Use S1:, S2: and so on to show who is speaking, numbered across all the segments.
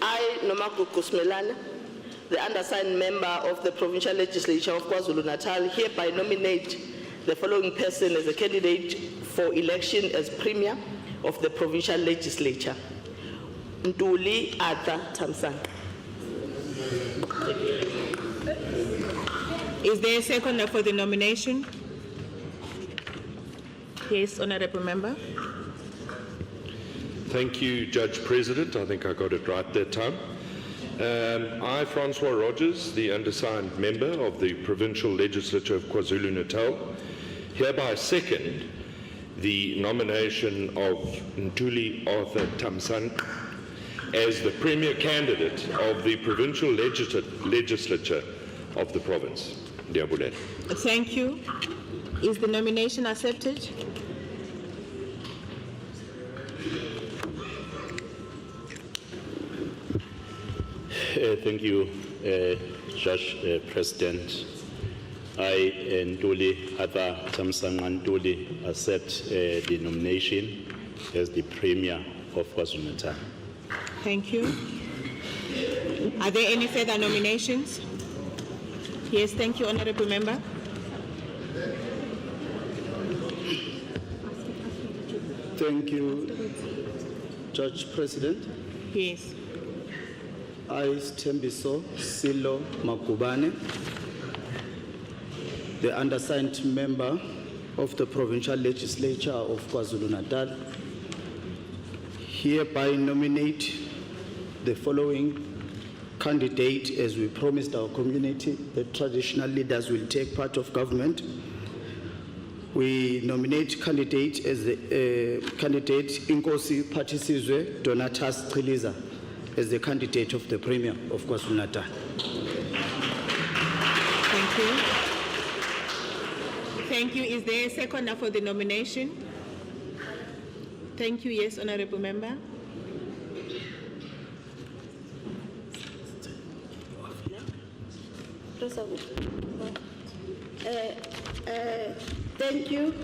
S1: I, Nomagugu Smelane, the undersigned member of the Provincial Legislature of KwaZulu-Natal, hereby nominate the following person as a candidate for election as Premier of the Provincial Legislature. Ntuli Arthur Thamsanqa.
S2: Is there a seconder for the nomination? Yes, Honourable Member.
S3: Thank you, Judge President. I think I got it right that time. I, Francois Rogers, the undersigned member of the Provincial Legislature of KwaZulu-Natal, hereby second the nomination of Ntuli Arthur Thamsanqa as the Premier candidate of the Provincial Legislature of the province. Ndiyabulela.
S2: Thank you. Is the nomination accepted?
S4: Thank you, Judge President. I, Ntuli Arthur Thamsanqa Ntuli, accept the nomination as the Premier of KwaZulu-Natal.
S2: Thank you. Are there any further nominations? Yes, thank you, Honourable Member.
S5: Thank you, Judge President.
S2: Yes.
S5: I, Stembiso Silo Makubane, the undersigned member of the Provincial Legislature of KwaZulu-Natal, hereby nominate the following candidate as we promised our community that traditional leaders will take part of government. We nominate candidate as the candidate Inkosi Phathisizwe Donatas Chiliza as the candidate of the Premier of KwaZulu-Natal.
S2: Thank you. Thank you. Is there a seconder for the nomination? Thank you. Yes, Honourable Member.
S6: Thank you.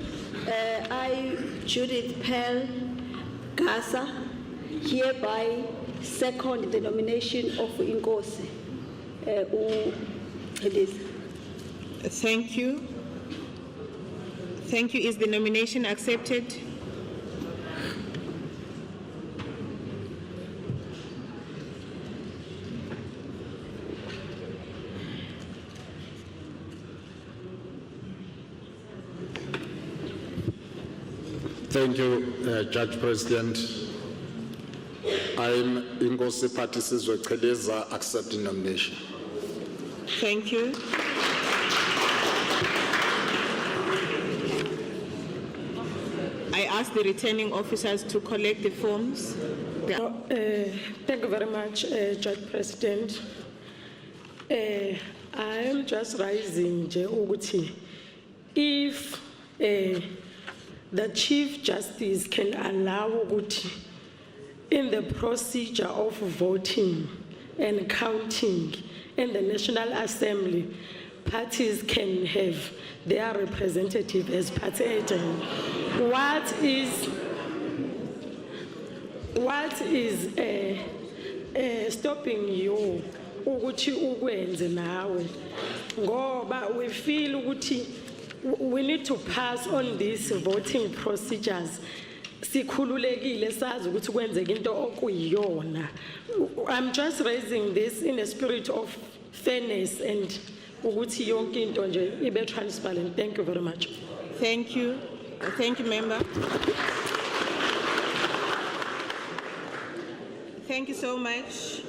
S6: I, Judith Pearl Gasa, hereby second the nomination of Inkosi.
S2: Thank you. Thank you. Is the nomination accepted?
S7: Thank you, Judge President. I'm Inkosi Phathisizwe Chiliza, accepting nomination.
S2: Thank you. I ask the returning officers to collect the forms.
S8: Thank you very much, Judge President. I am just raising Uguti. If the Chief Justice can allow Uguti in the procedure of voting and counting in the National Assembly, parties can have their representative as party agent. What is stopping you ukuthi ukwenze nawe? Ngoba we feel ukuthi we need to pass on these voting procedures. Sikhululekile sazi ukuthi kwenzeka into okuyiyona. I'm just raising this in a spirit of fairness and ukuthi yonke into nje ibe transparent. Thank you very much.
S2: Thank you. Thank you, Member. Thank you so much.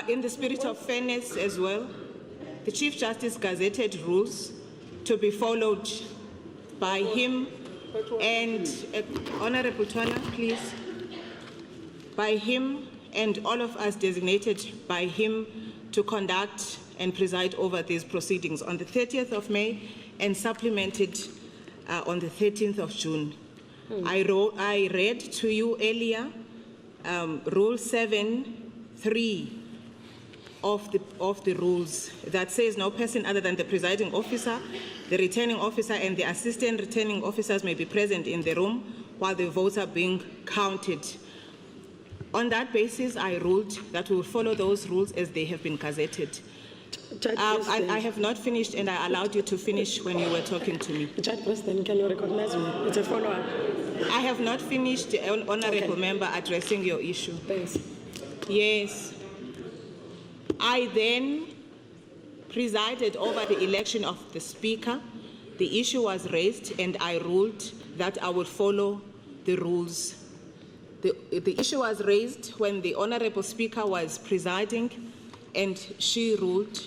S2: In the spirit of fairness as well, the Chief Justice gazetted rules to be followed by him and Honourable Twana, please, by him and all of us designated by him to conduct and preside over these proceedings on the 30th of May and supplemented on the 13th of June. I read to you earlier Rule 7.3 of the rules that says no person other than the presiding officer, the returning officer, and the assistant returning officers may be present in the room while the votes are being counted. On that basis, I ruled that we will follow those rules as they have been gazetted.
S8: Judge
S2: I
S8: President,
S2: have not finished, and I allowed you to finish when you were talking to me.
S8: Judge President, can you recognize me? It's a follow-up.
S2: I have not finished, honorable member, addressing your issue.
S8: Thanks.
S2: Yes. I then presided over the election of the speaker. The issue was raised, and I ruled that I would follow the rules. The issue was raised when the honorable speaker was presiding, and she ruled,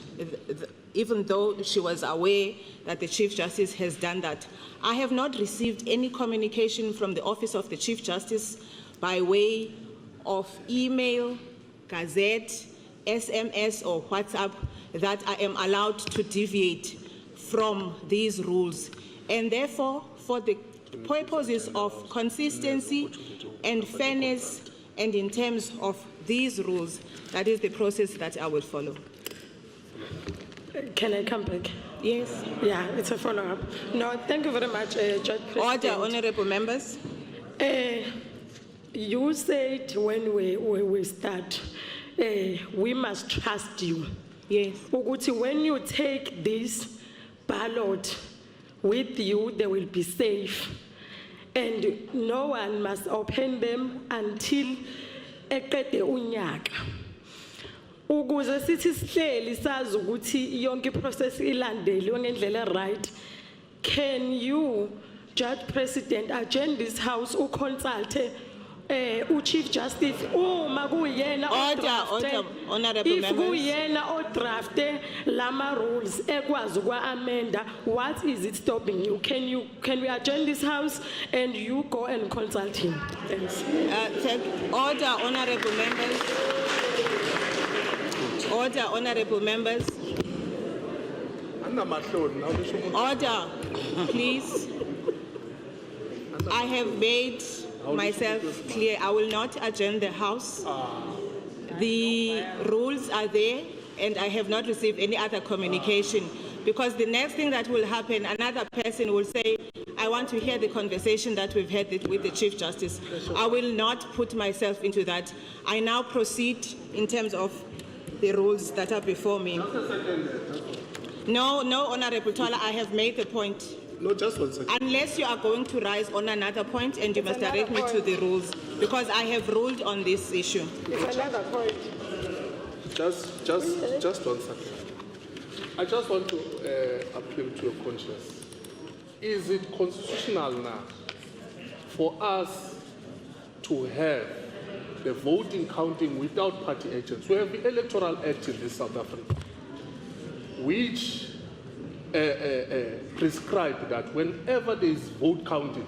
S2: even though she was aware that the Chief Justice has done that. I have not received any communication from the Office of the Chief Justice by way of email, gazette, SMS, or WhatsApp that I am allowed to deviate from these rules. And therefore, for the purposes of consistency and fairness, and in terms of these rules, that is the process that I will follow.
S8: Can I come back?
S2: Yes.
S8: Yeah, it's a follow-up. No, thank you very much, Judge President.
S2: Order, honorable members.
S8: You said when we start, we must trust you.
S2: Yes.
S8: Ukuthi when you take this ballot with you, they will be safe. And no one must open them until eqede unyaka. Ukuze sithi sihleli sazi ukuthi yonke iprocess ilandeliwe ngendlela right. Can you, Judge President, adjourn this house consult Chief Justice uma kuyena
S2: Order, honorable
S8: if
S2: members.
S8: kuyena odrafte lama rules ekwazi ukwa-amenda, what is it stopping you? Can we adjourn this house and you go and consult him? Thanks.
S2: Order, honorable members. Order, honorable members. Order, please. I have made myself clear. I will not adjourn the house. The rules are there, and I have not received any other communication, because the next thing that will happen, another person will say, I want to hear the conversation that we've had with the Chief Justice. I will not put myself into that. I now proceed in terms of the rules that are before me. No, Honorable Twala, I have made the point.
S7: No, just 1 second.
S2: Unless you are going to rise on another point, and you must direct me to the rules, because I have ruled on this issue.
S8: It's another point.
S9: Just 1 second. I just want to appeal to your conscience. Is it constitutional now for us to have the voting counting without party agents? We have the Electoral Act in this South Africa, which prescribe that whenever there is vote counting,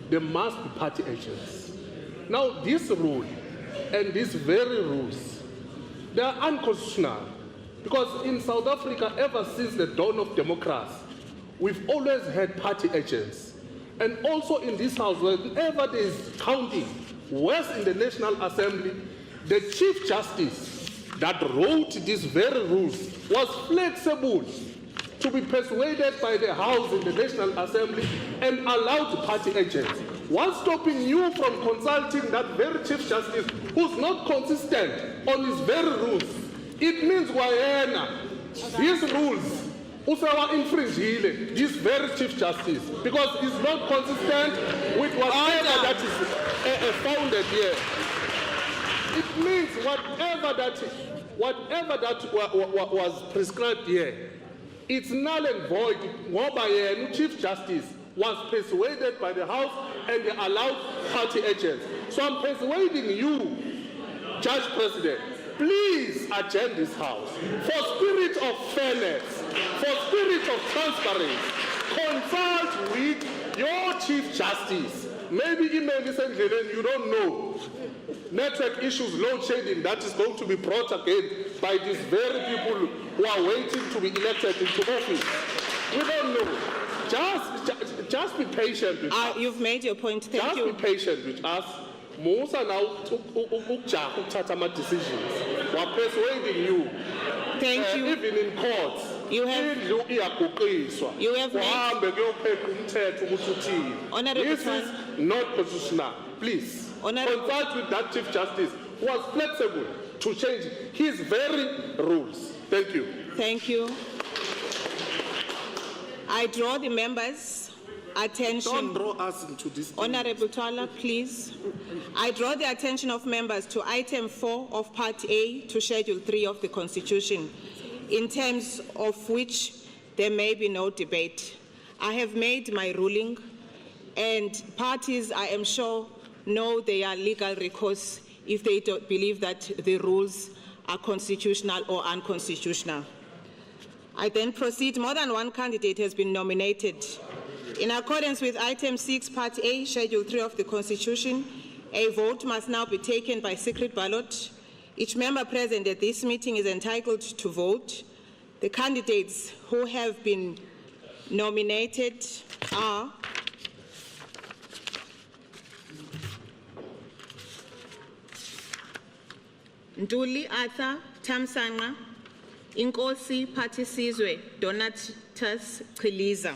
S9: there must be party agents. Now, this rule and these very rules, they are unconstitutional, because in South Africa, ever since the dawn of democracy, we've always had party agents. And also in this house, whenever there is counting, whereas in the National Assembly, the Chief Justice that wrote these very rules was flexible to be persuaded by the House in the National Assembly and allowed party agents. What's stopping you from consulting that very Chief Justice who's not consistent on his very rules? It means these rules usawa infringile this very Chief Justice, because it's not consistent with whatever that is founded here. It means whatever that was prescribed here, it's null and void. Ngoba Chief Justice was persuaded by the House and they allowed party agents. So I'm persuading you, Judge President, please adjourn this House for spirit of fairness, for spirit of transparency. Consult with your Chief Justice. Maybe email this and you don't know. Network issues, load shedding, that is going to be brought again by these very people who are waiting to be elected into office. We don't know. Just be patient with us.
S2: You've made your point. Thank you.
S9: Just be patient with us. Musa now ukuthatha decisions. We're persuading you.
S2: Thank you.
S9: Even in courts.
S2: You have
S9: Honorable, this is not constitutional. Please.
S2: Honorable-
S9: consult with that Chief Justice who was flexible to change his very rules. Thank you.
S2: Thank you. I draw the members' attention.
S7: Don't draw us into this.
S2: Honorable Twala, please. I draw the attention of members to item 4 of Part A to Schedule 3 of the Constitution, in terms of which there may be no debate. I have made my ruling, and parties, I am sure, know their legal recourse if they don't believe that the rules are constitutional or unconstitutional. I then proceed. More than one candidate has been nominated. In accordance with item 6, Part A, Schedule 3 of the Constitution, a vote must now be taken by secret ballot. Each member present at this meeting is entitled to vote. The candidates who have been nominated are Nduli Arthur Tamsanga, Inkosi Pathisizwe Donatus Chiliza.